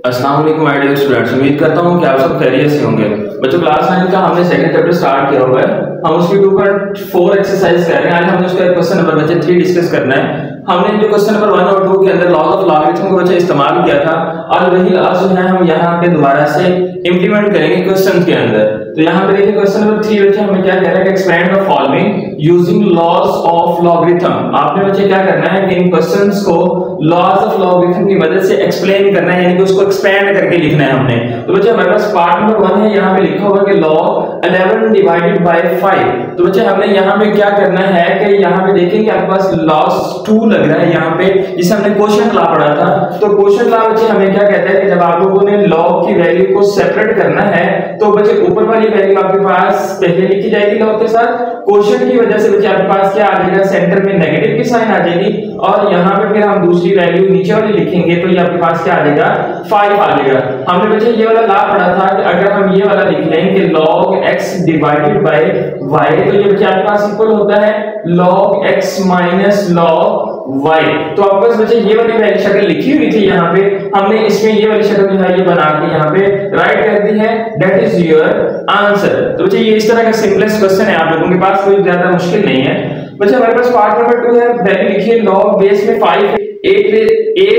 अस्सलाम वालेकुम my dear students. उम्मीद करता हूं कि आप सब खैरियत से होंगे। बच्चों, क्लास 9 का हमने सेकंड चैप्टर स्टार्ट किया हुआ है। हम उसकी 2.4 एक्सरसाइज कर रहे हैं। आज हमने उसका क्वेश्चन नंबर बच्चे 3 डिस्कस करना है। हमने जो क्वेश्चन नंबर 1 और 2 के अंदर लॉज ऑफ लॉगरिथम को बच्चे इस्तेमाल किया था और वही लॉज जो है हम यहां पे दोबारा से इंप्लीमेंट करेंगे क्वेश्चन के अंदर। तो यहां पे देखिए क्वेश्चन नंबर 3 बच्चे हमें क्या कह रहा है कि expand the following using laws of logarithm. आपने बच्चे क्या करना है कि इन क्वेश्चंस को लॉज ऑफ लॉगरिथम की मदद से एक्सप्लेन करना है, यानी कि उसको एक्सपेंड करके लिखना है हमने। तो बच्चे हमारे पास पार्ट नंबर 1 है, यहां पे लिखा हुआ है कि log 11 डिवाइडेड बाय 5। तो बच्चे हमने यहां पे क्या करना है कि यहां पे देखेंगे आपके पास log 2 लग रहा है यहां पे, जिसे हमने क्वोशिएंट लॉ पढ़ा था। तो क्वोशिएंट लॉ बच्चे हमें क्या कहता है कि जब आप लोगों ने log की वैल्यू को सेपरेट करना है तो बच्चे ऊपर वाली वैल्यू आपके पास पहले लिखी जाएगी log के साथ। क्वोशिएंट की वजह से बच्चे आपके पास क्या आ जाएगा, सेंटर में नेगेटिव की साइन आ जाएगी और यहां पे फिर हम दूसरी वैल्यू नीचे वाली लिखेंगे तो ये आपके पास क्या आ जाएगा, 5 आ जाएगा। हमने बच्चे ये वाला लॉ पढ़ा था कि अगर हम ये वाला लिख लें कि log x divided by y, तो ये बच्चे आपके पास इक्वल होता है log x minus log y। तो आपके पास बच्चे ये वाली वैल्यू शक्ल लिखी हुई थी यहाँ पे, हमने इसमें ये वाली शक्ल जो है ये बना के यहाँ पे राइट कर दी है। That is your answer. तो बच्चे ये इस तरह का सिंपलेस्ट क्वेश्चन है, आप लोगों के पास कोई ज्यादा मुश्किल नहीं है। बच्चे हमारे पास पार्ट नंबर 2 है, वैल्यू लिखिए log बेस में 5 है, a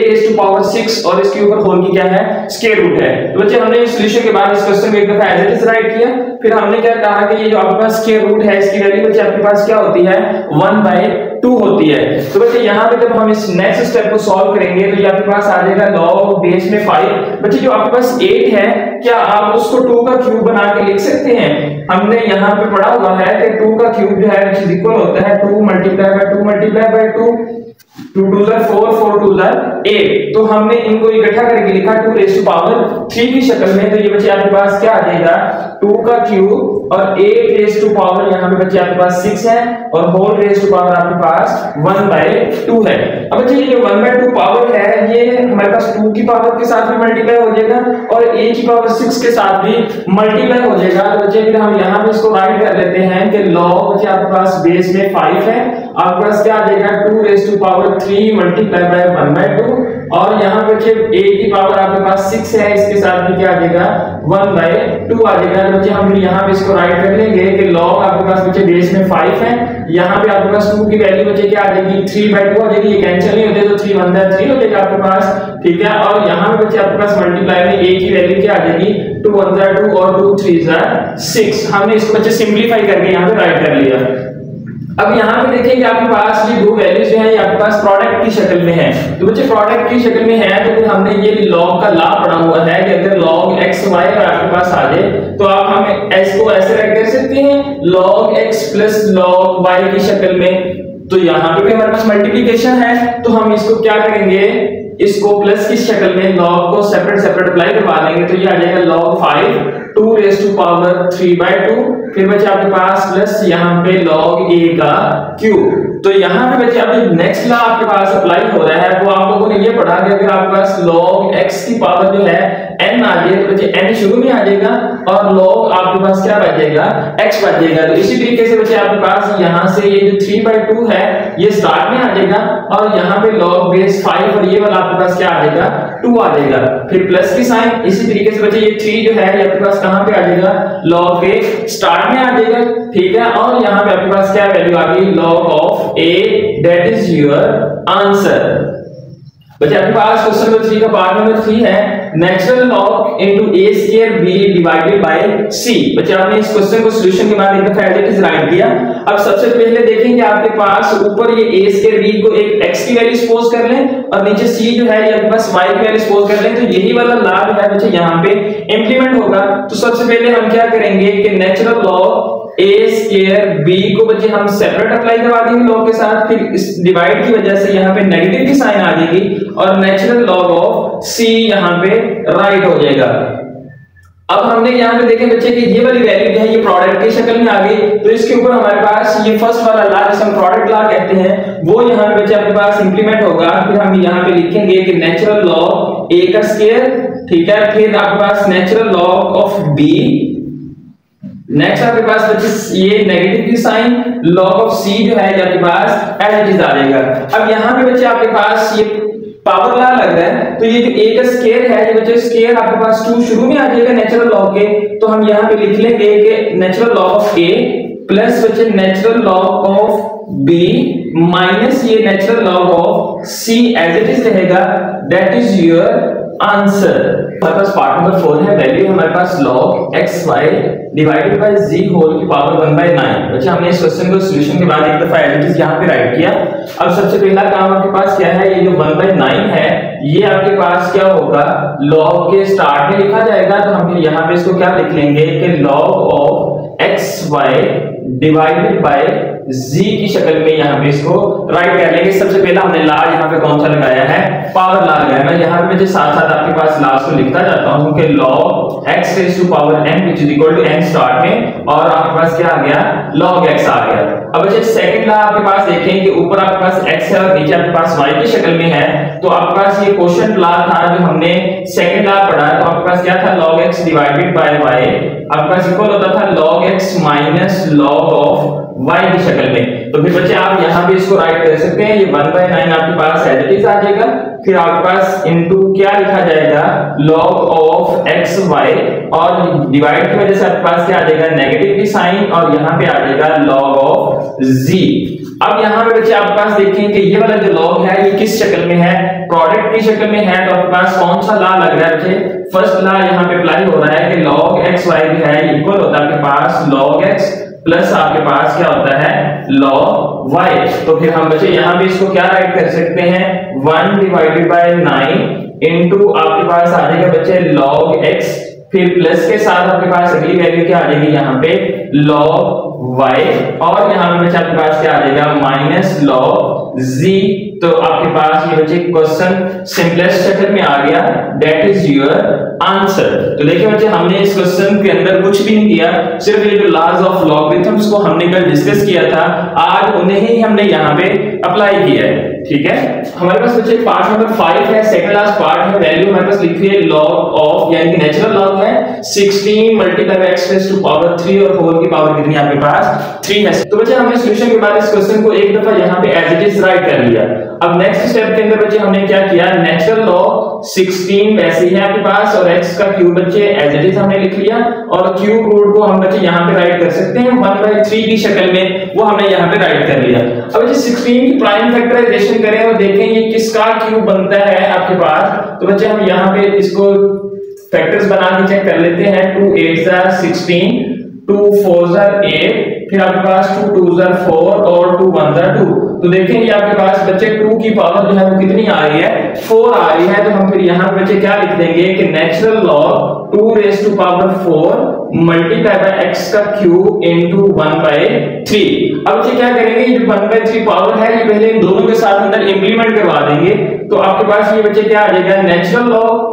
रेज़ टू पावर 6 और इसके ऊपर होल की क्या है, स्क्वायर रूट है। तो बच्चे हमने इस सॉल्यूशन के बाद इस क्वेश्चन को एक दफा एज इट इज राइट किया। फिर हमने क्या कहा कि ये जो आपके पास स्क्वायर रूट है इसकी वैल्यू बच्चे आपके पास क्या होती है, 1/2 होती है। तो बच्चे यहाँ पे जब हम इस नेक्स्ट स्टेप को सॉल्व करेंगे तो ये आपके पास आ जाएगा log बेस में 5। बच्चे जो आपके पास 8 है, क्या आप उसको 2 का क्यूब बना के लिख सकते हैं? हमने यहाँ पे पढ़ा हुआ है कि 2 का क्यूब जो है which is equal होता है 2 मल्टीप्लाई बाय 2 मल्टीप्लाई बाय 2, 2 2 4 4 2 8। तो हमने इनको इकट्ठा करके लिखा 2 रेज़ टू पावर 3 की शक्ल में। तो ये बच्चे आपके पास क्या आ जाएगा, 2 का क्यूब और 8 रेज़ टू पावर यहाँ पे बच्चे आपके पास 6 है और होल रेज़ टू पावर आपके पास 1/2 है। अब बच्चे ये जो 1/2 पावर है ये हमारे पास 2 की पावर के साथ भी मल्टीप्लाई हो जाएगा और a की पावर 6 के साथ भी मल्टीप्लाई हो जाएगा। तो बच्चे फिर हम यहाँ पे इसको राइट कर लेते हैं कि log बच्चे आपके पास बेस में 5 है, आपके पास क्या आ जाएगा 2 raise to power 3 multiply by 1/2 और यहाँ पे बच्चे a की पावर आपके पास 6 है, इसके साथ भी क्या आ जाएगा 1/2 आ जाएगा। तो बच्चे हम फिर यहाँ पे इसको राइट कर लेंगे कि log आपके पास बच्चे बेस में 5 है, यहाँ पे आपके पास 2 की वैल्यू बच्चे क्या आ जाएगी 3/2 आ जाएगी, ये कैंसिल नहीं होते तो 3 1 3 हो जाएगा आपके पास, ठीक है। और यहाँ पे बच्चे आपके पास मल्टीप्लाई में a की वैल्यू क्या आ जाएगी 2 1 2 और 2 3 6। हमने इसको बच्चे सिंपलीफाई करके यहाँ पे राइट कर लिया। अब यहाँ पे देखेंगे आपके पास ये दो वैल्यूज जो है ये आपके पास प्रोडक्ट की शक्ल में है। तो बच्चे प्रोडक्ट की शक्ल में है तो फिर हमने ये log का लॉ पढ़ा हुआ है कि अगर log x y आपके पास आ जाए तो आप हम s को ऐसे राइट कर सकते हैं log x plus log y की शक्ल में। तो यहाँ पे भी हमारे पास मल्टीप्लिकेशन है तो हम इसको क्या करेंगे, इसको प्लस की शक्ल में log को सेपरेट सेपरेट अप्लाई करवा देंगे। तो ये आ जाएगा log 5 2 रेज़ टू पावर 3/2, फिर बचे आपके पास प्लस यहाँ पे log a का क्यूब। तो यहाँ पे बचे अभी नेक्स्ट लॉ आपके पास अप्लाई हो रहा है, वो आप लोगों ने ये पढ़ा कि अगर आपके पास log x की पावर जो है n आ जाए तो बचे n शुरू में आ जाएगा और log आपके पास क्या बच जाएगा, x बच जाएगा। तो इसी तरीके से बचे आपके पास यहाँ से ये जो 3/2 है ये स्टार्ट में आ जाएगा और यहाँ पे log बेस 5 और ये वाला आपके पास क्या आ जाएगा 2 आ जाएगा, फिर प्लस की साइन। इसी तरीके से बच्चे ये 3 जो है ये आपके पास कहां पे आ जाएगा, log के स्टार्ट में आ जाएगा, ठीक है। और यहाँ पे आपके पास क्या वैल्यू आ गई log of a, that is your answer. बच्चे आपके पास क्वेश्चन नंबर 3 का पार्ट नंबर 3 है natural log into a square b divided by c। बच्चे आपने इस क्वेश्चन को सॉल्यूशन के बाद एक दफा एज इट इज राइट किया। अब सबसे पहले देखेंगे आपके पास ऊपर ये a स्क्वायर b को एक x की वैल्यू सपोज कर लें और नीचे c जो है ये आपके पास y की वैल्यू सपोज कर लें। तो यही वाला लॉ जो है बच्चे यहाँ पे इंप्लीमेंट होगा। तो सबसे पहले हम क्या करेंगे कि natural log a square b को बच्चे हम सेपरेट अप्लाई करवा देंगे log के साथ, फिर इस डिवाइड की वजह से यहाँ पे नेगेटिव की साइन आ जाएगी और नेचुरल लॉग ऑफ c यहाँ पे राइट हो जाएगा। अब हमने यहाँ पे देखे बच्चे कि ये वाली वैल्यू जो है ये प्रोडक्ट की शक्ल में आ गई, तो इसके ऊपर हमारे पास ये फर्स्ट वाला लॉ जिसे हम प्रोडक्ट लॉ कहते हैं वो यहाँ पे बच्चे आपके पास इंप्लीमेंट होगा। फिर हम यहाँ पे लिखेंगे कि नेचुरल लॉग a का स्क्वायर, ठीक है, फिर आपके पास natural log of b, next आपके पास बच्चे ये नेगेटिव की साइन log ऑफ c जो है आपके पास एज इट इज आ जाएगा। अब यहाँ पे बच्चे आपके पास ये पावर लॉ लग रहा है, तो ये जो a का स्क्वायर है, ये बच्चे स्क्वायर आपके पास 2 शुरू में आ जाएगा नेचुरल लॉग के, तो हम यहाँ पे लिख लेंगे कि natural log of a plus बच्चे natural log of b minus ये natural log of c as it is रहेगा। That is your answer. हमारे पास पार्ट नंबर 4 है, वैल्यू हमारे पास log xy divided by z whole की पावर 1/9। बच्चे हमने इस क्वेश्चन को सॉल्यूशन के बाद एक दफा एज इट इज यहां पे राइट किया। अब सबसे पहला काम आपके पास क्या है, ये जो 1/9 है ये आपके पास क्या होगा, log के स्टार्ट में लिखा जाएगा, तो हम फिर यहां पे इसको क्या लिख लेंगे कि log of xy divided by z की शक्ल में यहां पे इसको राइट कर लेंगे। सबसे पहला हमने ला यहां पे कौन सा लगाया है, पावर ला लगाया। मैं यहां पे साथ साथ आपके पास लास्ट को लिखता जाता हूं कि log x raise to power n which is equal to n start में, और आपके पास क्या आ गया, log x आ गया। अब बच्चे सेकंड ला आपके पास देखें कि ऊपर आपके पास x है और नीचे आपके पास y की शक्ल में है, तो आपके पास ये क्वोशिएंट ला था जो हमने सेकंड ला पढ़ा, तो आपके पास क्या था, log x divided by y आपके पास इक्वल होता था log x minus log of y की शक्ल में। तो फिर बच्चे आप यहां पे इसको राइट कर सकते हैं, ये 1/9 आपके पास एज इट इज आ जाएगा, फिर आपके पास इनटू क्या लिखा जाएगा, log ऑफ xy, और डिवाइड की वजह से आपके पास क्या आ जाएगा, नेगेटिव की साइन, और यहां पे आ जाएगा log ऑफ z। अब यहां पे बच्चे आपके पास देखें कि ये वाला जो log है ये किस शक्ल में है, प्रोडक्ट की शक्ल में है, तो आपके पास कौन सा ला लग रहा है बच्चे, फर्स्ट ला यहां पे अप्लाई हो रहा है कि log xy जो है इक्वल होता है आपके पास log x प्लस आपके पास क्या होता है log y। तो फिर हम बच्चे यहाँ पे इसको क्या राइट कर सकते हैं, 1 डिवाइडेड बाय 9 इनटू आपके पास आ जाएगा बच्चे log x, फिर प्लस के साथ आपके पास अगली वैल्यू क्या आ जाएगी यहाँ पे log y, और यहाँ पे बच्चे आपके पास क्या आ जाएगा माइनस log z। तो आपके पास ये बच्चे क्वेश्चन सिंपलेस्ट शक्ल में आ गया, दैट इज योर आंसर। तो देखिए बच्चे हमने इस क्वेश्चन के अंदर कुछ भी नहीं किया, सिर्फ ये जो लॉज ऑफ लॉगरिथम्स को हमने कल डिस्कस किया था, आज उन्हें ही हमने यहाँ पे अप्लाई किया है। ठीक है, हमारे पास बच्चे पार्ट नंबर 5 है, सेकंड लास्ट पार्ट है, वैल्यू हमारे पास लिखी है log ऑफ, यानी कि नेचुरल लॉग है 16 multiply by x raise to power 3, और होल की पावर कितनी आपके पास 3 है। तो बच्चे हमने सॉल्यूशन के बाद इस क्वेश्चन को एक दफा यहाँ पे एज इट इज राइट कर लिया। अब नेक्स्ट स्टेप के अंदर बच्चे हमने क्या किया, नेचुरल लॉग 16 वैसे ही है आपके पास, और x का क्यूब बच्चे एज इट इज हमने लिख लिया, और क्यूब रूट को हम बच्चे यहाँ पे राइट कर सकते हैं 1/3 की शक्ल में, वो हमने यहाँ पे राइट कर लिया। अब बच्चे 16 की प्राइम फैक्टराइजेशन करें और देखें ये किसका क्यूब बनता है आपके पास, तो बच्चे हम यहाँ पे इसको फैक्टर्स बना के चेक कर लेते हैं। 2 8 16, 2 4 8, फिर आपके पास 2 2 4 और 2 1 2। तो देखें ये आपके पास बच्चे 2 की पावर जो है वो कितनी आ रही है, 4 आ रही है। तो हम फिर यहाँ बच्चे क्या लिख देंगे कि natural log 2 raise to power 4 multiply by x का क्यूब इनटू 1/3। अब बच्चे क्या करेंगे, ये जो 1/3 पावर है ये पहले इन दोनों के साथ अंदर इंप्लीमेंट करवा देंगे, तो आपके पास ये बच्चे क्या आ जाएगा, नेचुरल लॉग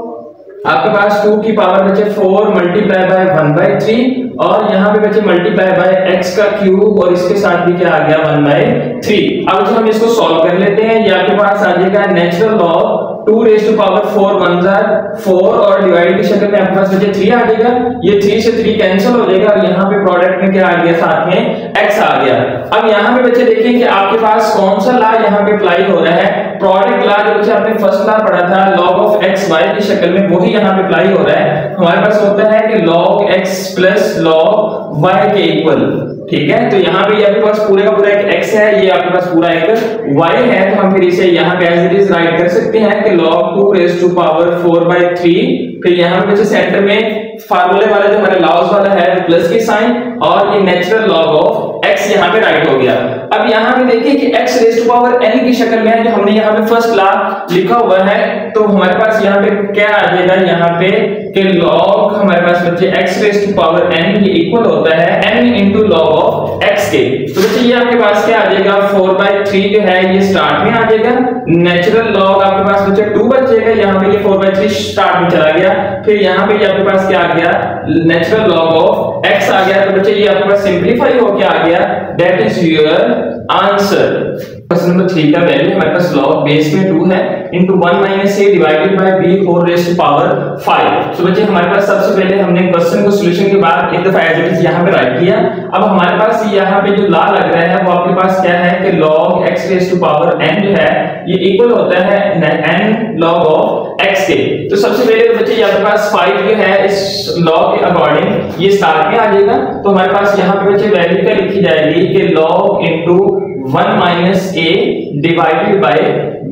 आपके पास 2 की पावर बचे 4 मल्टीप्लाई बाय 1/3, और यहाँ पे बचे मल्टीप्लाई बाय x का क्यूब, और इसके साथ भी क्या आ गया 1/3। अब हम इसको सॉल्व कर लेते हैं। ये आपके पास आ जाएगा natural log 2 raise to power 4 1 4, और डिवाइड की शक्ल में आपके पास बचे 3 आ जाएगा, ये 3 से 3 कैंसिल हो जाएगा, और यहाँ पे प्रोडक्ट में क्या आ गया, साथ में x आ गया। अब यहाँ पे बच्चे देखिए कि आपके पास कौन सा ला यहाँ पे अप्लाई हो रहा है, प्रोडक्ट ला जो बच्चे आपने फर्स्ट ला पढ़ा था log ऑफ x y की शक्ल में, वही यहाँ पे अप्लाई हो रहा है। हमारे पास होता है कि log x plus log y के इक्वल, ठीक है। तो यहाँ पे आपके पास पूरे का पूरा एक x है, ये आपके पास पूरा एक y है, तो हम फिर इसे यहाँ पे एज इट इज राइट कर सकते हैं कि log 2 रेज़ टू पावर 4/3, फिर यहाँ पे सेंटर में फार्मूले वाला जो हमारे लॉस वाला है प्लस की साइन, और ये नेचुरल लॉग ऑफ x यहाँ पे राइट हो गया। अब यहाँ पे देखिए कि x raise to power n की शक्ल में है, जो हमने यहाँ पे फर्स्ट ला लिखा हुआ है, तो हमारे पास यहाँ पे क्या आ जाएगा, यहाँ पे कि log हमारे पास बच्चे x raise to power n ये इक्वल होता है n into log of x के। तो बच्चे ये आपके पास क्या आ जाएगा, 4/3 जो है ये स्टार्ट में आ जाएगा, नेचुरल लॉग आपके पास बच्चे 2 बचेगा, यहाँ पे ये 4/3 स्टार्ट में चला गया, फिर यहाँ पे ये आपके पास क्या आ गया, नेचुरल लॉग ऑफ x आ गया। तो बच्चे ये आपके पास सिंपलीफाई होके आ गया, that is your answer. Question number 3 का वैल्यू हमारे पास log बेस में 2 है into 1 minus a divided by b whole raised to power 5। तो बच्चे हमारे पास सबसे पहले हमने क्वेश्चन को सॉल्यूशन के बाद एक दफा एज इट इज यहां पे राइट किया। अब हमारे पास यहां पे जो ला लग रहा है वो आपके पास क्या है कि log x raised to power n जो है ये इक्वल होता है n log of x के। तो सबसे पहले बच्चे आपके पास 5 जो है इस log के अकॉर्डिंग ये स्टार्ट में आ जाएगा। तो हमारे पास यहां पे बच्चे वैल्यू क्या लिखी जाएगी कि log into 1 minus a divided by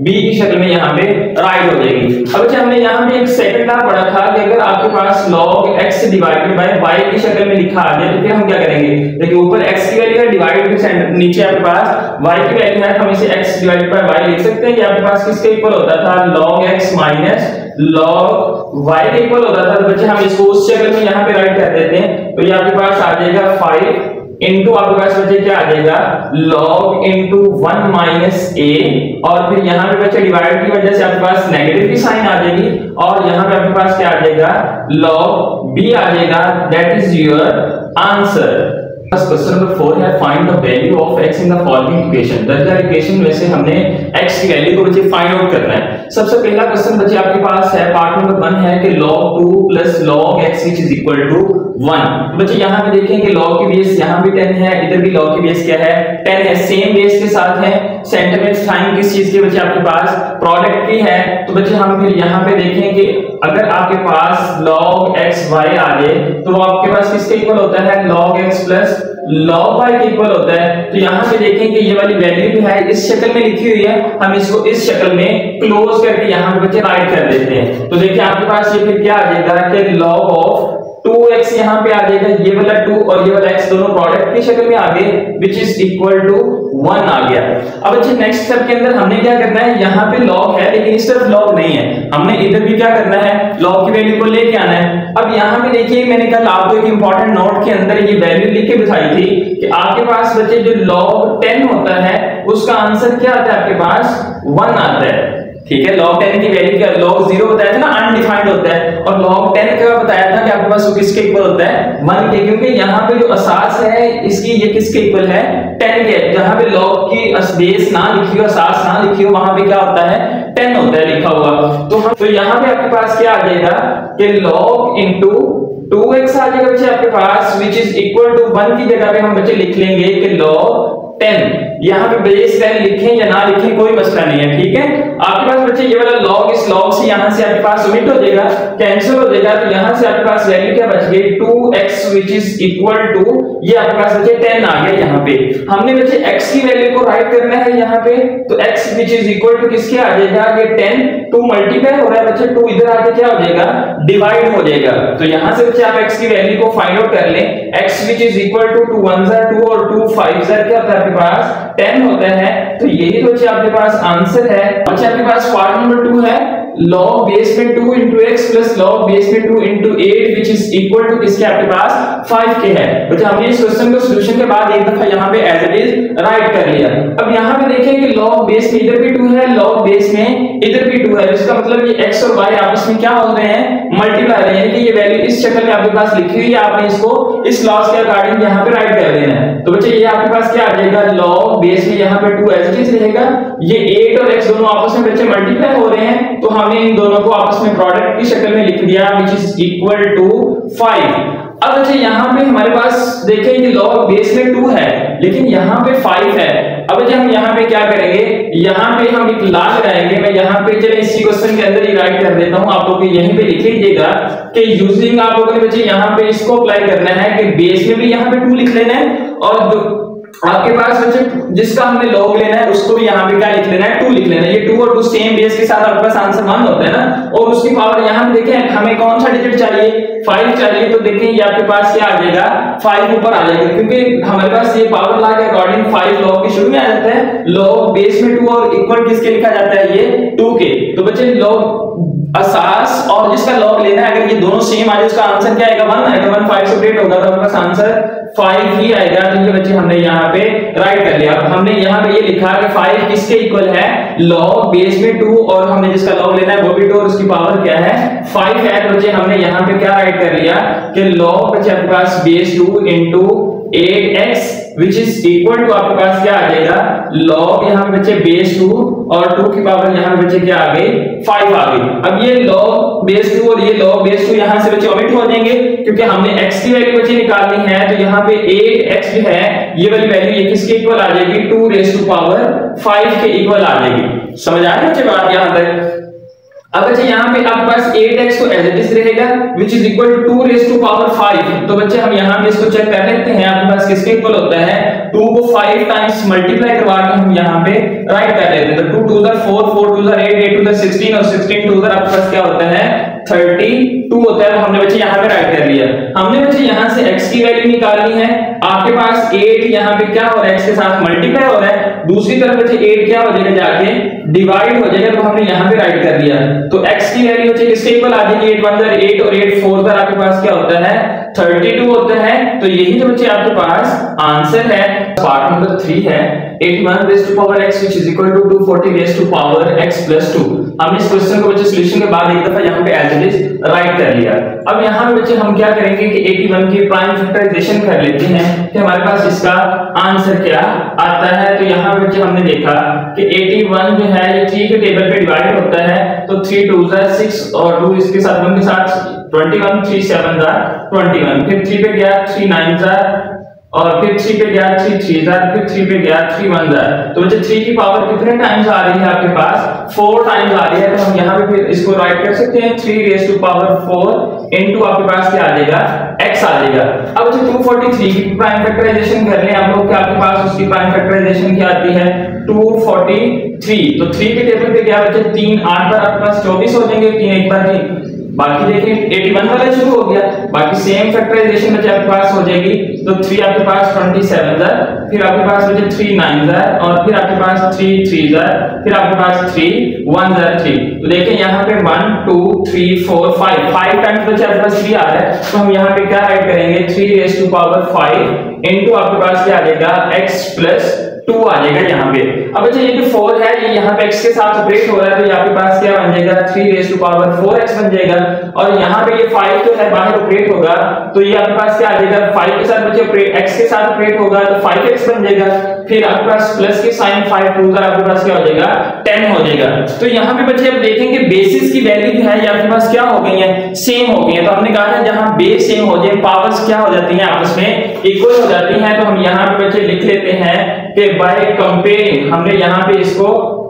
b की शक्ल में यहाँ पे राइट हो जाएगी। अब अच्छा हमने यहाँ पे एक सेकंड लॉ पढ़ा था कि अगर आपके पास log x divided by y की शक्ल में लिखा आ जाए तो फिर हम क्या करेंगे, देखिए ऊपर x की वैल्यू है डिवाइड के सेंटर नीचे आपके पास y की वैल्यू है, हम इसे x डिवाइडेड बाय y लिख सकते हैं। ये आपके पास किसके इक्वल होता था, log x minus log y के इक्वल होता था। तो बच्चे हम इसको उस शक्ल में यहाँ पे राइट कर देते हैं। तो ये आपके पास आ जाएगा 5 इनटू आपके पास बच्चे क्या आ जाएगा log into 1 minus a, और फिर यहाँ पे बच्चे डिवाइड की वजह से आपके पास नेगेटिव की साइन आ जाएगी और यहाँ पे आपके पास क्या आ जाएगा log b आ जाएगा। That is your answer. Question number 4 है find the value of x in the following equation. दर्जा इक्वेशन में से हमने x की वैल्यू को बच्चे फाइंड आउट करना है। सबसे पहला क्वेश्चन बच्चे आपके पास है पार्ट नंबर 1 है कि log 2 plus log x which is equal to 1। बच्चे यहाँ पे देखें कि log की बेस यहाँ भी 10 है, इधर भी log की बेस क्या है 10 है, सेम बेस के साथ है। सेंटीमीटर साइन किस चीज के बच्चे आपके पास प्रोडक्ट की है। तो बच्चे हम फिर यहाँ पे देखें कि अगर आपके पास log x y आ जाए तो वो आपके पास किसके इक्वल होता है, log x plus log y के इक्वल होता है। तो यहाँ पे देखें कि ये वाली वैल्यू भी है इस शक्ल में लिखी हुई है, हम इसको इस शक्ल में क्लोज करके यहाँ पे बच्चे राइट कर देते हैं। तो देखिए आपके पास ये फिर क्या आ जाएगा कि log ऑफ 2x यहाँ पे आ जाएगा, ये वाला 2 और ये वाला x दोनों प्रोडक्ट की शक्ल में आ गए which is equal to 1 आ गया। अब अच्छा नेक्स्ट स्टेप के अंदर हमने क्या करना है, यहाँ पे log है लेकिन इस तरफ log नहीं है, हमने इधर भी क्या करना है log की वैल्यू को लेके आना है। अब यहाँ पे देखिए मैंने कल आपको एक इंपॉर्टेंट नोट के अंदर ये वैल्यू लिख के दिखाई थी कि आपके पास बच्चे जो log 10 होता है उसका आंसर क्या आता है, आपके पास 1 आता है। ठीक है, log 10 की वैल्यू क्या, log 0 बताया था ना अनडिफाइंड होता है, और log 10 का बताया था कि आपके पास वो किसके इक्वल होता है 1 के, क्योंकि यहाँ पे जो असास है इसकी ये किसके इक्वल है 10 के। जहाँ पे log की बेस ना लिखी हो, असास ना लिखी हो, वहां पे क्या होता है 10 होता है लिखा हुआ। तो यहाँ पे आपके पास क्या आ जाएगा कि log into 2x आ जाएगा बच्चे आपके पास which is equal to 1 की जगह पे हम बच्चे लिख लेंगे कि log 10। यहाँ पे बेस 10 लिखें या ना लिखें कोई मसला नहीं है। ठीक है, आपके पास बच्चे ये वाला log इस log से यहाँ से आपके पास ओमिट हो जाएगा, कैंसिल हो जाएगा। तो यहाँ से आपके पास वैल्यू क्या बच गई 2x which is equal to, ये आपके पास बच्चे 10 आ गया। यहाँ पे हमने बच्चे x की वैल्यू को राइट करना है यहाँ पे, तो x which is equal to किसके आ जाएगा, ये 10 2 मल्टीप्लाई हो रहा है बच्चे, 2 इधर आके क्या हो जाएगा डिवाइड हो जाएगा। तो यहाँ से बच्चे आप x की वैल्यू को फाइंड आउट कर लें, x which is equal to 2 1 2 और 2 5 क्या होता है आपके पास 10 होता है। तो यही तो बच्चे आपके पास आंसर है। बच्चे आपके पास पार्ट नंबर 2 है log बेस में 2 into x plus log base में 2 into 8 which is equal to किसके आपके पास 5 के है। बच्चे हमने इस क्वेश्चन को सॉल्यूशन के बाद एक दफा यहाँ पे एज इट इज राइट कर लिया। अब यहाँ पे देखें कि log बेस में इधर भी 2 है, log बेस में इधर भी 2 है, इसका मतलब ये x और y आपस में क्या हो रहे हैं मल्टीप्लाई रहे हैं, यानी कि ये वैल्यू इस शक्ल में आपके पास लिखी हुई है, आपने इसको इस लॉस के अकॉर्डिंग यहाँ पे राइट कर देना है। तो बच्चे ये आपके पास क्या आ जाएगा log बेस में यहाँ पे 2 एज इट इज रहेगा, ये 8 और x दोनों आपस में बच्चे मल्टीप्लाई हो रहे हैं, तो हमने इन दोनों को आपस में प्रोडक्ट की शक्ल में लिख दिया which is equal to 5। अब अच्छा यहाँ पे हमारे पास देखें कि log बेस में 2 है लेकिन यहाँ पे 5 है। अब अच्छा हम यहाँ पे क्या करेंगे, यहाँ पे हम एक ला लगाएंगे। मैं यहाँ पे चले इसी क्वेश्चन के अंदर ही राइट कर देता हूँ, आप लोग यहीं पे लिख लीजिएगा कि यूजिंग आप लोगों ने बच्चे यहाँ पे इसको अप्लाई करना है कि बेस में भी यहाँ पे 2 लिख लेना है, और आपके पास बच्चे जिसका हमने log लेना है उसको भी यहाँ पे क्या लिख लेना है 2 लिख लेना है। ये 2 और 2 सेम बेस के साथ आपके पास आंसर 1 होता है ना, और उसकी पावर यहाँ पे देखें हमें कौन सा डिजिट चाहिए 5 चाहिए, तो देखें ये आपके पास क्या आ जाएगा 5 ऊपर आ जाएगा, क्योंकि हमारे पास ये पावर लॉ के अकॉर्डिंग 5 log के शुरू में आ जाता है, log बेस में 2 और इक्वल किसके लिखा जाता है ये 2 के। तो बच्चे log असास और जिसका log लेना है अगर ये दोनों सेम आ जाए उसका आंसर क्या आएगा 1 आएगा, 1 5 सेपरेट होगा तो आपका आंसर 5 ही आएगा। तो ये बच्चे हमने यहाँ पे राइट कर लिया। अब हमने यहाँ पे ये लिखा कि 5 किसके इक्वल है log बेस में 2 और हमने जिसका log लेना है वो भी 2 और उसकी पावर क्या है 5 है। तो बच्चे हमने यहाँ पे क्या राइट कर लिया कि log बच्चे आपके पास base 2 into 8x which is equal to आपके पास क्या आ जाएगा log यहाँ पे बच्चे बेस 2 और 2 की पावर यहाँ पे बच्चे क्या आ गई 5 आ गई। अब ये log बेस 2 और ये log बेस 2 यहाँ से बच्चे ओमिट हो जाएंगे क्योंकि हमने x की वैल्यू बच्चे निकालनी है। तो यहाँ पे 8x जो है ये वाली वैल्यू ये किसके इक्वल आ जाएगी 2 रेज़ टू पावर 5 के इक्वल आ जाएगी। समझ आ रही है बच्चे बात यहाँ तक? अब बच्चे यहाँ पे आपके पास 8x तो एज इट इज रहेगा which is equal to 2 raised to power 5। तो बच्चे हम यहाँ पे इसको चेक कर लेते हैं आपके पास किसके इक्वल होता है 2 को 5 टाइम्स मल्टीप्लाई करवा के हम यहाँ पे राइट कर लेते हैं। तो 2 2 4 4 2 8 8 2 16 और 16 2 आपके पास क्या होता है 32 होता है। हमने बच्चे यहाँ पे राइट कर लिया। हमने बच्चे यहाँ से x की वैल्यू निकालनी है। आपके पास 8 यहाँ पे क्या हो रहा है x के साथ मल्टीप्लाई हो रहा है, दूसरी तरफ बच्चे 8 क्या हो जाएगा जाके डिवाइड हो जाएगा। तो हमने यहाँ पे राइट कर दिया। तो x की वैल्यू बच्चे किसके इक्वल आ जाएगी 8 1 8 और 8 4 आपके पास क्या होता है 32 होता है। तो यही तो बच्चे आपके पास आंसर है। पार्ट नंबर 3 है 81 raised to power x which is equal to 240 raised to power x plus 2। हमने इस क्वेश्चन को बच्चे सॉल्यूशन के बाद एक दफा यहाँ पे एज इट इज राइट कर लिया। अब यहाँ पे बच्चे हम क्या करेंगे कि 81 की प्राइम फैक्टराइजेशन कर लेते हैं कि हमारे पास इसका आंसर क्या आता है। तो यहाँ पे बच्चे हमने देखा कि 81 जो है ये 3 के टेबल पे डिवाइड होता है। तो 3 2 6 और 2 इसके साथ 1 के साथ 21 3 7 21 फिर 3 पे गया 3 9 और फिर 3 पे गया 3 3 फिर 3 पे गया 3 1 तो बच्चे 3 की पावर कितने टाइम्स आ रही है आपके पास 4 टाइम्स आ रही है। तो हम यहाँ पे फिर इसको राइट कर सकते हैं 3 रेज़ टू पावर 4 इनटू आपके पास क्या आ जाएगा x आ जाएगा। अब बच्चे 243 की प्राइम फैक्टराइजेशन कर लें आप लोग, क्या आपके पास उसकी प्राइम फैक्टराइजेशन क्या आती है 243। तो 3 के टेबल पे क्या बच्चे 3 8 बार आपके पास 24 हो जाएंगे, 3 एक बार 3। बाकी देखिए 81 वाला शुरू हो गया। बाकी सेम फैक्टराइजेशन बच्चे आपके पास हो जाएगी। तो 3 आपके पास 27 फिर आपके पास बचे 3 9 और फिर आपके पास 3 3 फिर आपके पास 3 1 3। तो देखिए यहाँ पे 1 2 3 4 5 टाइम्स बच्चे आपके पास 3 आ रहा है। तो हम यहाँ पे क्या राइट करेंगे 3 रेज़ टू पावर 5 इनटू आपके पास क्या आ जाएगा x प्लस 2 आ जाएगा यहाँ पे। अब बच्चे ये जो 4 है ये यहाँ पे x के साथ ऑपरेट हो रहा है। तो यहाँ पे पास क्या बन जाएगा 3 रेज़ टू पावर 4x बन जाएगा। और यहाँ पे ये 5 जो है बाहर ऑपरेट होगा तो ये आपके पास क्या आ जाएगा 5 के साथ बच्चे x के साथ ऑपरेट होगा तो 5x बन जाएगा। फिर आपके पास प्लस के साइन 5 2 आपके पास क्या हो जाएगा 10 हो जाएगा। तो यहाँ पे बच्चे अब देखेंगे बेसिस की वैल्यू है ये आपके पास क्या हो गई है सेम हो गई है। तो हमने कहा था जहाँ बेस सेम हो जाए पावर्स क्या हो जाती हैं आपस में इक्वल हो जाती हैं। तो हम यहाँ पे बच्चे लिख लेते हैं कि बाय कंपेयरिंग, हमने यहाँ पे इसको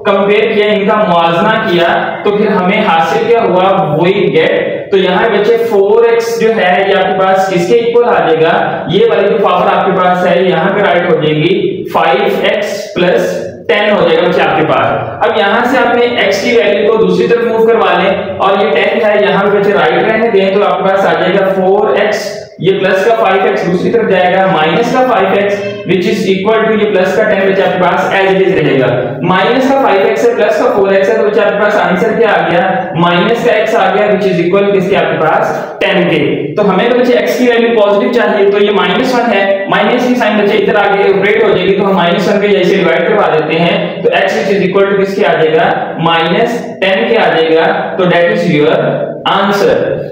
कंपेयर किया, इनका मुआवजा किया तो फिर हमें हासिल क्या हुआ वी गेट। तो यहाँ बच्चे 4x जो है ये आपके पास किसके इक्वल आ जाएगा, ये वाली जो पावर आपके पास है यहाँ पे राइट हो जाएगी 5x प्लस 10 हो जाएगा बच्चे आपके पास। अब यहाँ से आपने x की वैल्यू को दूसरी तरफ मूव करवा लें और ये 10 है यहाँ पे बच्चे राइट रहने दें तो आपके पास आ जाएगा 4x, ये प्लस का 5x दूसरी तरफ जाएगा माइनस का 5x which is equal to ये प्लस का 10 बच्चे आपके पास एज इट इज रहेगा। माइनस का 5x है प्लस का 4x है तो बच्चे आपके पास आंसर क्या आ गया माइनस का x आ गया which is equal किसके आपके पास 10 के। तो हमें तो बच्चे x की वैल्यू पॉजिटिव चाहिए तो ये -1 है, माइनस की साइन बच्चे इधर आगे ऑपरेट हो जाएगी तो हम -1 के जैसे डिवाइड करवा देते हैं तो x which is equal to किसके आ जाएगा -10 के आ जाएगा। तो दैट इज योर आंसर।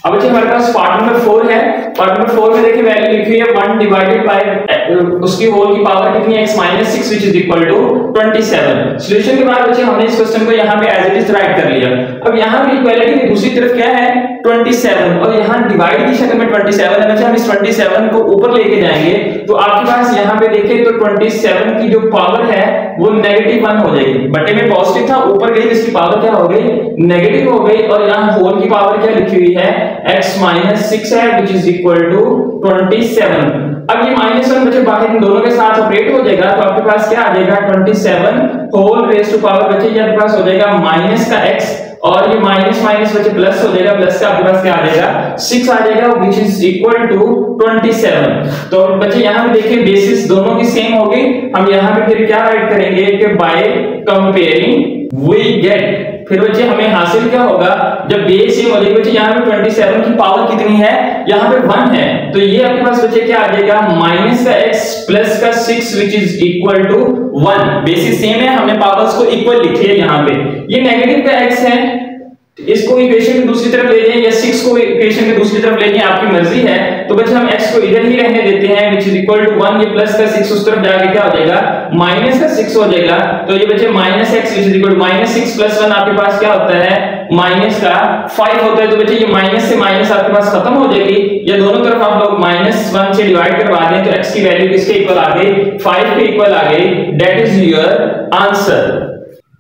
अब बच्चे हमारे पास पार्ट नंबर 4 है। पार्ट नंबर 4 में देखिए वैल्यू लिखी है 1 डिवाइडेड बाय उसकी होल की पावर कितनी है x -6 which is equal to 27। Solution के बाद बच्चे हमने इस क्वेश्चन को यहाँ पे एज इट इज राइट कर लिया। अब यहाँ पे इक्वालिटी की दूसरी तरफ क्या है 27 और यहाँ डिवाइड की शक्ल में 27 है बच्चे। हम इस 27 को ऊपर लेके जाएंगे तो आपके पास यहाँ पे देखिए तो 27 की जो पावर है वो -1 हो जाएगी। बटे में पॉजिटिव था ऊपर गई इसकी पावर क्या हो गई नेगेटिव हो गई और यहाँ होल की पावर क्या लिखी हुई है x -6 है which is equal to 27। अब ये -1 बच्चे बाकी इन दोनों के साथ ऑपरेट हो जाएगा तो आपके पास क्या आ जाएगा 27 होल रेज़ टू पावर बच्चे ये आपके पास हो जाएगा माइनस का x और ये माइनस माइनस बच्चे प्लस हो जाएगा, प्लस का आपके पास क्या आ जाएगा 6 आ जाएगा which is equal to 27। तो बच्चे यहाँ पे देखिए बेसिस दोनों की सेम हो गई। हम यहाँ पे फिर क्या राइट करेंगे कि बाय कंपेयरिंग वी गेट। फिर बच्चे हमें हासिल क्या होगा जब बेस सेम हो जाएगी बच्चे यहाँ पे 27 की पावर कितनी है यहाँ पे 1 है तो ये आपके पास बच्चे क्या आ जाएगा माइनस का x प्लस का 6 which is equal to 1। Basis same है हमने पावर्स को इक्वल लिखी है यहाँ पे। ये नेगेटिव का x है इसको इक्वेशन की दूसरी तरफ ले जाएं या 6 को इक्वेशन की दूसरी तरफ ले जाएं, आपकी मर्जी है। तो बच्चे हम x को इधर ही रहने देते हैं, which is equal to 1, ये प्लस का 6 उस तरफ जाके क्या हो जाएगा, माइनस का 6 हो जाएगा। तो ये बच्चे minus x which is equal to -6 + 1 आपके पास क्या होता है, माइनस का 5 होता है। तो बच्चे ये माइनस से माइनस आपके पास खत्म हो जाएगी, या दोनों तरफ आप लोग -1 से डिवाइड करवा दें तो x की वैल्यू किसके इक्वल आ गई, 5 के इक्वल आ गई। That is your answer.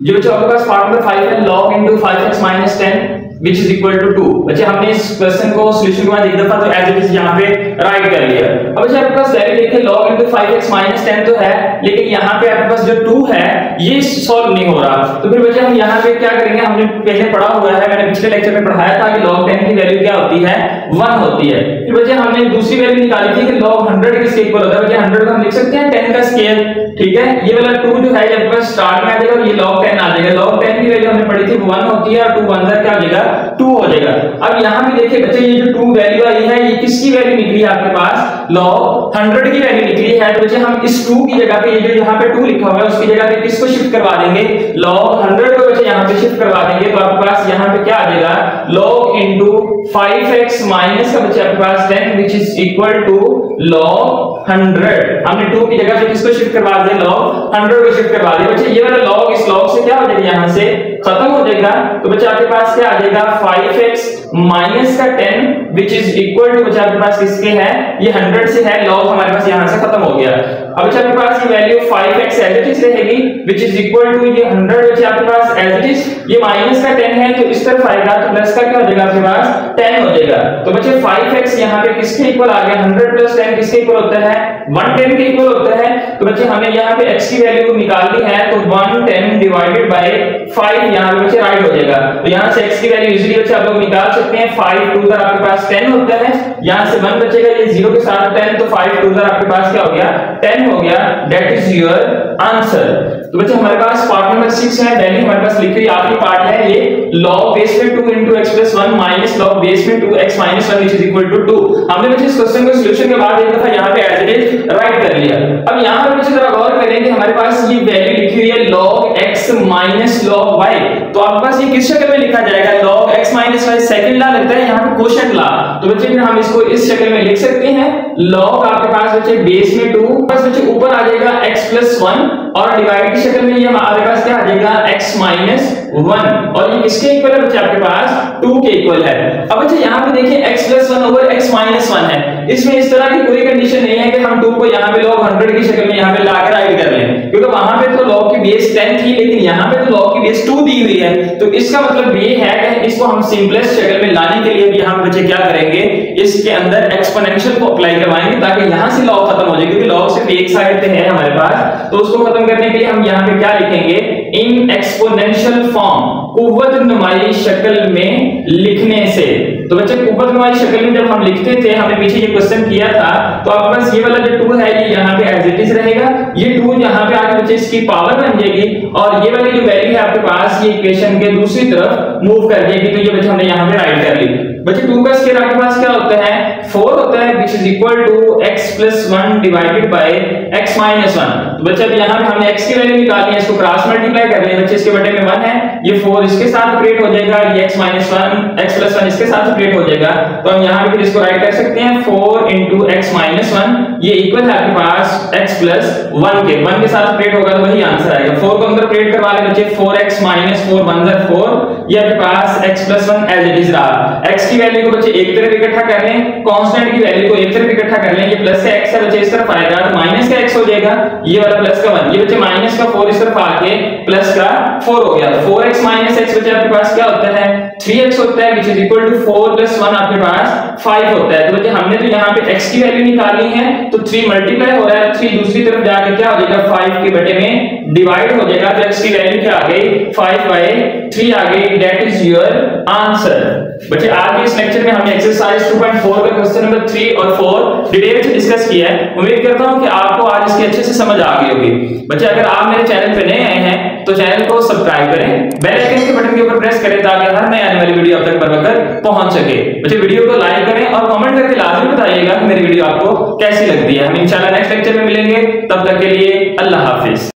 जो बच्चों आपके पास पार्ट नंबर 5 है, log into 5x - 10 which is equal to 2। बच्चे हमने इस क्वेश्चन को सॉल्यूशन के बाद एक दफा तो एज इट इज यहां पे राइट कर लिया। अब बच्चे आपके पास वैल्यू देखिए log into 5x - 10 तो है, लेकिन यहां पे आपके पास जो 2 है ये सॉल्व नहीं हो रहा। तो फिर बच्चे हम यहां पे क्या करेंगे, हमने पहले पढ़ा हुआ है, मैंने पिछले लेक्चर में पढ़ाया था कि log 10 की वैल्यू क्या होती है, 1 होती है। फिर बच्चे हमने दूसरी वैल्यू निकाली थी कि log 100 किसके इक्वल होता है। बच्चे 100 को हम लिख सकते हैं 10 का स्क्वायर, ठीक है। ये वाला 2 जो है आपके पास स्टार्ट में आ जाएगा, ये log 10 आ जाएगा। log 10 की वैल्यू हमने पढ़ी थी 1 होती है, और 2 1 क्या हो जाएगा, 2 हो जाएगा। अब यहां भी देखिए बच्चे ये जो 2 वैल्यू आई है ये किसकी वैल्यू निकली है आपके पास, log 100 की वैल्यू निकली है। तो बच्चे हम इस 2 की जगह पे ये जो यहां पे 2 लिखा हुआ है उसकी जगह पे किसको शिफ्ट करवा देंगे, log 100 को बच्चे यहां पे शिफ्ट करवा देंगे। तो आपके पास यहां पे क्या आ जाएगा, log into 5x माइनस का बच्चे आपके पास 10 which is equal to log 100। हमने 2 की जगह पे किसको शिफ्ट करवा दिया, log 100 को शिफ्ट करवा दिया। बच्चे ये वाला log इस log से क्या हो जाएगा, यहां से खत्म हो जाएगा। तो बच्चे आपके पास क्या आ जाएगा, 5x माइनस का 10 which is equal to बच्चे आपके पास किसके है, ये 100 से है, log हमारे पास यहां से खत्म हो गया। अब बच्चे आपके पास ये value 5x as it is रहेगी which is equal to ये 100 बच्चे आपके पास एज इट इज, ये माइनस का 10 है तो इस तरफ आएगा तो प्लस का क्या हो जाएगा आपके पास 10 हो जाएगा। तो बच्चे 5x यहां पे किसके इक्वल आ गया, 100 + 10 किसके इक्वल होता है, 110 के इक्वल होता है। तो बच्चे हमें यहां पे x की वैल्यू निकालनी है, तो 110 डिवाइडेड बाय 5 यहां पे बच्चे राइट हो जाएगा। तो यहां से x की वैल्यू इजीली बच्चे आप लोग निकाल सकते हैं। 5 2 आपके पास 10 होता है, यहां से 1 बचेगा, ये 0 के साथ 10, तो 5 2 आपके पास क्या हो गया, 10 हो गया। That is your answer. तो बच्चे हमारे पास पार्ट नंबर 6 है, पहले हमारे पास लिखी हुई आखिरी पार्ट है ये, log बेस में 2 into x + 1 minus log base में 2x - 1 which is equal to 2। हमने बच्चे इस क्वेश्चन को सॉल्यूशन के बाद एक दफा यहां पे एज इट इज राइट कर लिया। अब यहां पर बच्चे जरा गौर करें कि हमारे पास ये वैल्यू लिखी हुई है log x - log y। तो आपके पास ये किस शक्ल में लिखा जाएगा, log x - y सेकंड ला लगता है यहां पे क्वोशिएंट ला। तो बच्चे फिर हम इसको इस शक्ल में लिख सकते हैं, log आपके पास बच्चे बेस में 2, बस बच्चे ऊपर आ जाएगा x + 1 और डिवाइड की शक्ल में ये हमारे पास क्या आ जाएगा, x - 1, और ये किसके इक्वल है बच्चे आपके पास 2 के इक्वल है। अब बच्चे यहाँ पे देखिए x + 1 ओवर x - 1 है, इसमें इस तरह की कोई कंडीशन नहीं है कि हम 2 को यहाँ पे log 100 की शक्ल में यहाँ पे लाकर राइट कर लें, क्योंकि वहां पे तो log की बेस 10 थी, लेकिन यहाँ पे तो log की बेस 2 दी हुई है। तो इसका मतलब ये है कि इसको हम सिंपलेस्ट शक्ल में लाने के लिए भी यहाँ बच्चे क्या करेंगे, इसके अंदर एक्सपोनेंशियल को अप्लाई करवाएंगे ताकि यहाँ से log खत्म हो जाए, क्योंकि log सिर्फ एक साइड पे है हमारे पास। तो उसको खत्म करने के लिए हम यहाँ पे क्या लिखेंगे, इन एक्सपोनेंशियल फॉर्म, कुव्वत नुमाई शक्ल में लिखने से। तो बच्चे कुव्वत नुमाई शक्ल में जब हम लिखते थे, हमने पीछे ये क्वेश्चन किया था, तो आपके पास ये वाला जो 2 है ये यहाँ पे एज इट इज रहेगा, ये 2 यहाँ पे आके बच्चे इसकी पावर बन जाएगी, और ये वाली जो वैल्यू है आपके पास ये इक्वेशन के दूसरी तरफ मूव कर जाएगी। तो ये बच्चे हमने यहाँ पे राइट कर ली। बच्चे 2 का स्क्वायर आपके पास क्या होता है, 4 होता है, which is equal to x + 1 divided by x - 1। तो बच्चे अब यहाँ पे हमने x की वैल्यू निकालनी है, इसको क्रॉस मल्टीप्लाई कर लें। बच्चे इसके बटे में 1 है, ये 4 इसके साथ ऑपरेट हो जाएगा, ये x - 1 x + 1 इसके साथ ऑपरेट हो जाएगा। तो हम यहाँ पे फिर इसको राइट कर सकते हैं, 4 into x - 1 ये इक्वल है आपके पास x + 1 के, 1 के साथ ऑपरेट होगा तो वही आंसर आएगा। 4 को अंदर ऑपरेट करवा लें बच्चे, 4x - 4 1 4, ये आपके पास x + 1 एज इट इज रहा। x की वैल्यू को बच्चे एक तरफ इकट्ठा कर लें, कांस्टेंट की वैल्यू को एक तरफ इकट्ठा कर लें, ये प्लस से x है बच्चे इस तरफ आएगा तो माइनस का x हो जाएगा, ये वाला प्लस का 1, ये बच्चे माइनस का 4 इस तरफ आके प्लस का 4 हो गया। 4x - x बच्चे आपके पास क्या होता है, 3x होता है, which is equal to 4 + 1 आपके पास 5 होता है। तो बच्चे हमने तो यहाँ पे x की वैल्यू निकालनी है, तो 3 मल्टीप्लाई हो रहा है, 3 दूसरी तरफ जाके क्या हो जाएगा, 5 के बटे में डिवाइड हो जाएगा, तो x की वैल्यू क्या आ गई, 5/3 आ गई। That is your answer. बच्चे आज के इस लेक्चर में हमने एक्सरसाइज 2.4 का क्वेश्चन नंबर 3 और 4 डिटेल से डिस्कस किया है। उम्मीद करता हूं कि आपको आज इसकी अच्छे से समझ आ गई होगी। बच्चे अगर आप मेरे चैनल पे नए आए हैं तो चैनल को सब्सक्राइब करें, बेल आइकन के बटन के ऊपर प्रेस करें ताकि हर नई आने वाली वीडियो आप तक बरवक्त पहुंच सके। बच्चे वीडियो को लाइक करें और कमेंट करके लाजमी बताइएगा कि मेरी वीडियो आपको कैसी लगती है। हम इंशाल्लाह नेक्स्ट लेक्चर में मिलेंगे, तब तक के लिए अल्लाह हाफिज।